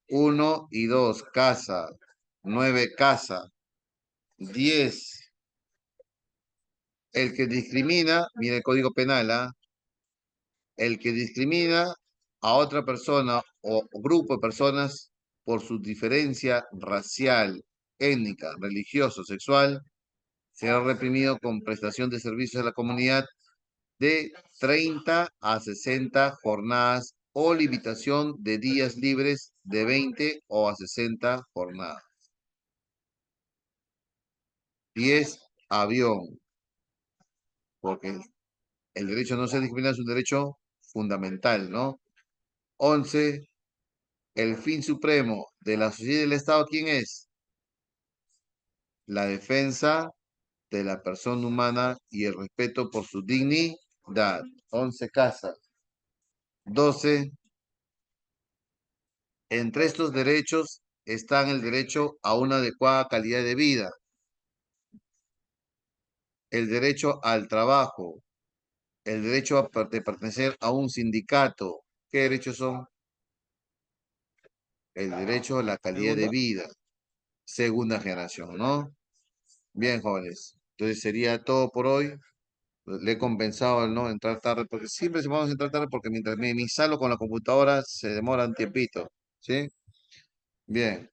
1 y 2, casa. 9, casa. 10, el que discrimina, mira el Código Penal, ¿ah? El que discrimina a otra persona o grupo de personas por su diferencia racial, étnica, religiosa o sexual, será reprimido con prestación de servicios a la comunidad de 30 a 60 jornadas o limitación de días libres de 20 o a 60 jornadas. 10, avión, porque el derecho a no ser discriminado es un derecho fundamental, ¿no? 11, el fin supremo de la sociedad y del Estado, ¿quién es? La defensa de la persona humana y el respeto por su dignidad. 11, casa. 12, entre estos derechos están el derecho a una adecuada calidad de vida, el derecho al trabajo, el derecho de pertenecer a un sindicato. ¿Qué derechos son? El derecho a la calidad de Segunda. vida, segunda generación, ¿no? Bien, jóvenes. Entonces sería todo por hoy. Le he compensado el no entrar tarde, porque siempre se vamos a entrar tarde porque mientras me instalo con la computadora se demora un tiempito, ¿sí? Bien.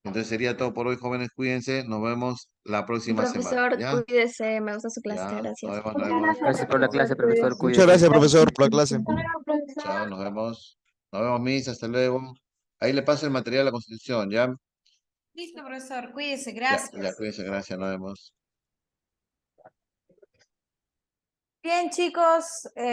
Entonces sería todo por hoy, jóvenes. Cuídense. Nos vemos la próxima semana. Profesor, ¿Ya? cuídese, me gusta su clase, Ya. Nos gracias. vemos, nos Muchas vemos. gracias, Gracias por la clase, profesor. cuídese. Muchas Cuídese. gracias, profesor, por la clase. Hasta luego, profesor. Chao, nos vemos. Nos vemos, Miss. Hasta luego. Ahí le paso el material de la Constitución, ¿ya? Listo, profesor, cuídese, Ya, gracias. cuídense, gracias, nos vemos. Bien, chicos.